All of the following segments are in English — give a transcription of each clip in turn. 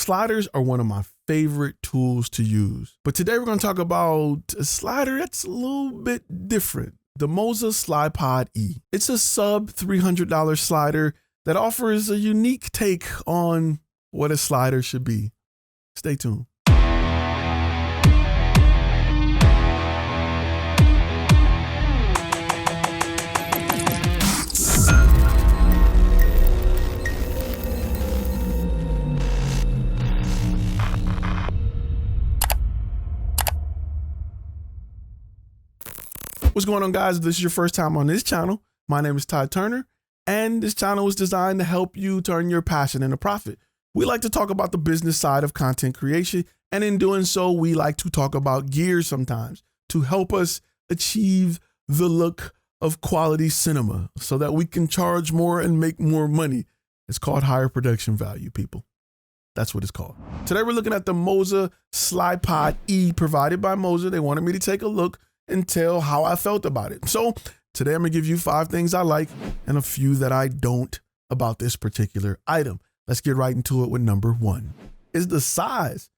sliders are one of my favorite tools to use. But today we're going to talk about a slider that's a little bit different. The Moza SLYPOD E. It's a sub $300 slider that offers a unique take on what a slider should be. Stay tuned. What's going on, guys? If this is your first time on this channel, my name is Ty Turner, and this channel is designed to help you turn your passion into profit. We like to talk about the business side of content creation, and in doing so, we like to talk about gear sometimes to help us achieve the look of quality cinema so that we can charge more and make more money. It's called higher production value, people. That's what it's called. Today, we're looking at the Moza SLYPOD E provided by Moza. They wanted me to take a look and tell how I felt about it. So today I'm gonna give you 5 things I like and a few that I don't about this particular item. Let's get right into it with number 1. Is the size.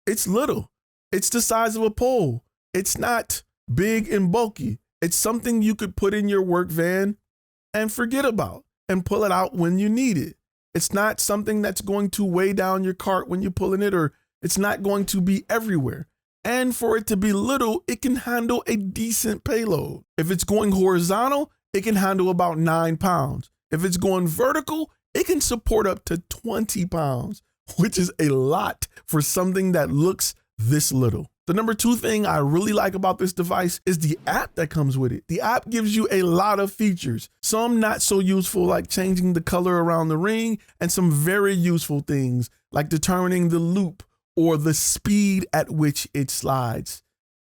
It's little. It's the size of a pole. It's not big and bulky. It's something you could put in your work van and forget about and pull it out when you need it. It's not something that's going to weigh down your cart when you're pulling it, or it's not going to be everywhere. And for it to be little, it can handle a decent payload. If it's going horizontal, it can handle about 9 pounds. If it's going vertical, it can support up to 20 pounds, which is a lot for something that looks this little. The number 2 thing I really like about this device is the app that comes with it. The app gives you a lot of features, some not so useful like changing the color around the ring, and some very useful things like determining the loop or the speed at which it slides.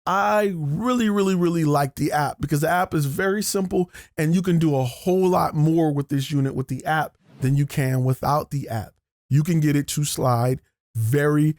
I really like the app because the app is very simple and you can do a whole lot more with this unit with the app than you can without the app. You can get it to slide very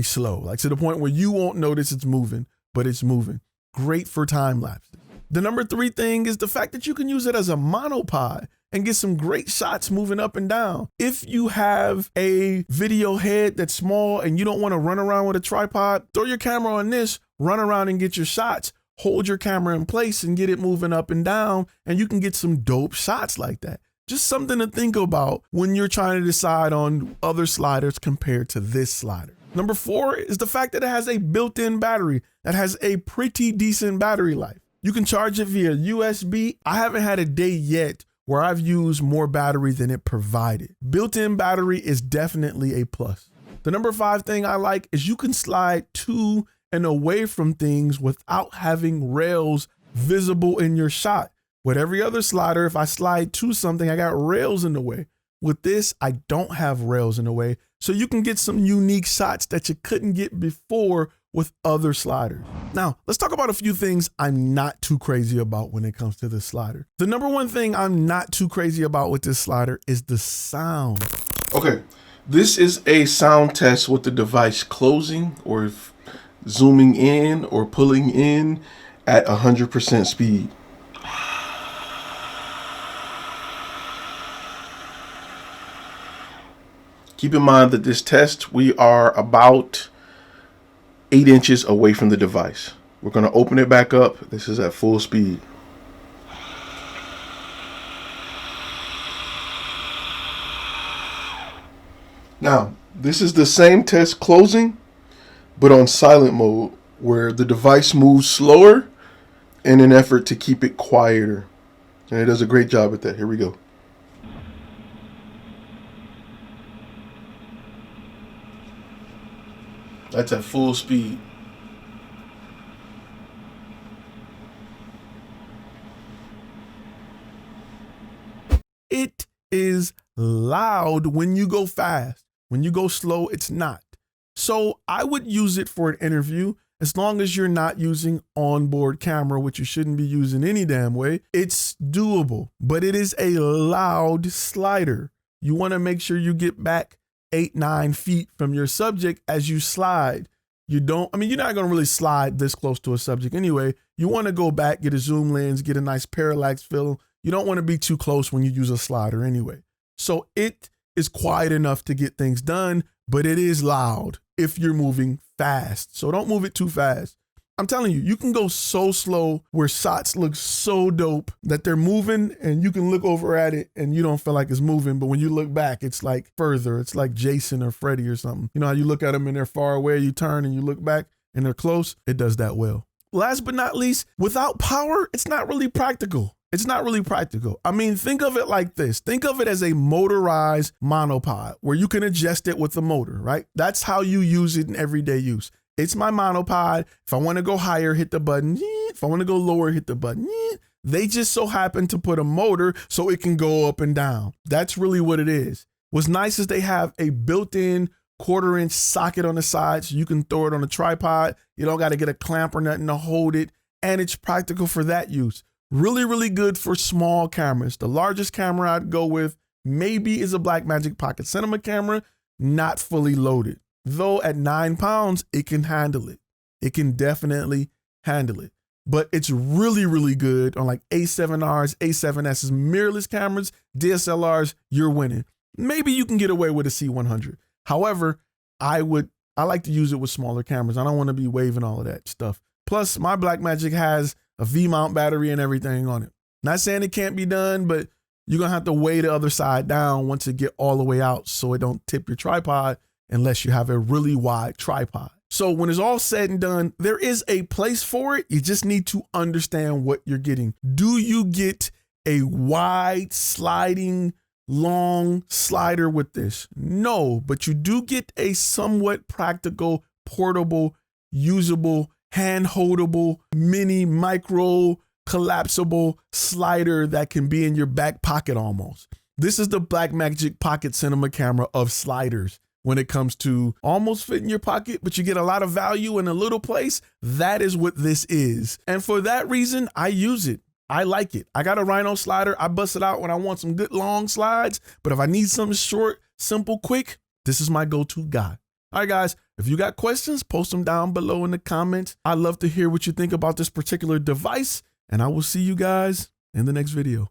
slow, like to the point where you won't notice it's moving, but it's moving. Great for time lapses. The number 3 thing is the fact that you can use it as a monopod and get some great shots moving up and down. If you have a video head that's small and you don't want to run around with a tripod, throw your camera on this, run around and get your shots, hold your camera in place and get it moving up and down, and you can get some dope shots like that. Just something to think about when you're trying to decide on other sliders compared to this slider. Number 4 is the fact that it has a built-in battery that has a pretty decent battery life. You can charge it via USB. I haven't had a day yet where I've used more battery than it provided. Built-in battery is definitely a plus. The number 5 thing I like is you can slide to and away from things without having rails visible in your shot. With every other slider, if I slide to something, I got rails in the way. With this, I don't have rails in the way, so you can get some unique shots that you couldn't get before with other sliders. Now, let's talk about a few things I'm not too crazy about when it comes to this slider. The number 1 thing I'm not too crazy about with this slider is the sound. Okay, this is a sound test with the device closing or zooming in or pulling in at 100% speed. Keep in mind that this test, we are about 8 inches away from the device. We're going to open it back up. This is at full speed. Now, this is the same test closing, but on silent mode, where the device moves slower in an effort to keep it quieter. And it does a great job at that. Here we go. That's at full speed. It is loud when you go fast. When you go slow, it's not. So I would use it for an interview as long as you're not using onboard camera, which you shouldn't be using any damn way. It's doable, but it is a loud slider. You want to make sure you get back 8-9 feet from your subject as you slide. You're not going to really slide this close to a subject anyway. You want to go back, get a zoom lens, get a nice parallax film. You don't want to be too close when you use a slider anyway. So it is quiet enough to get things done, but it is loud if you're moving fast. So don't move it too fast. I'm telling you, you can go so slow where shots look so dope that they're moving and you can look over at it and you don't feel like it's moving. But when you look back, it's like further. It's like Jason or Freddy or something. You know how you look at them and they're far away, you turn and you look back and they're close? It does that well. Last but not least, without power, it's not really practical. It's not really practical. I mean, think of it like this. Think of it as a motorized monopod where you can adjust it with the motor, right? That's how you use it in everyday use. It's my monopod. If I want to go higher, hit the button. If I want to go lower, hit the button. They just so happen to put a motor so it can go up and down. That's really what it is. What's nice is they have a built-in 1/4-inch socket on the side so you can throw it on a tripod. You don't got to get a clamp or nothing to hold it. And it's practical for that use. Really, really good for small cameras. The largest camera I'd go with maybe is a Blackmagic Pocket Cinema camera, not fully loaded. Though at 9 pounds, it can handle it. It can definitely handle it. But it's really, really good on like A7Rs, A7Ss, mirrorless cameras, DSLRs, you're winning. Maybe you can get away with a C100. However, I like to use it with smaller cameras. I don't want to be waving all of that stuff. Plus, my Blackmagic has a V-mount battery and everything on it. Not saying it can't be done, but you're going to have to weigh the other side down once it get all the way out so it don't tip your tripod unless you have a really wide tripod. So when it's all said and done, there is a place for it. You just need to understand what you're getting. Do you get a wide sliding long slider with this? No, but you do get a somewhat practical, portable, usable, hand-holdable, mini, micro, collapsible slider that can be in your back pocket almost. This is the Blackmagic Pocket Cinema camera of sliders. When it comes to almost fit in your pocket, but you get a lot of value in a little place, that is what this is. And for that reason, I use it. I like it. I got a Rhino slider. I bust it out when I want some good long slides, but if I need something short, simple, quick, this is my go-to guy. All right, guys, if you got questions, post them down below in the comments. I'd love to hear what you think about this particular device, and I will see you guys in the next video.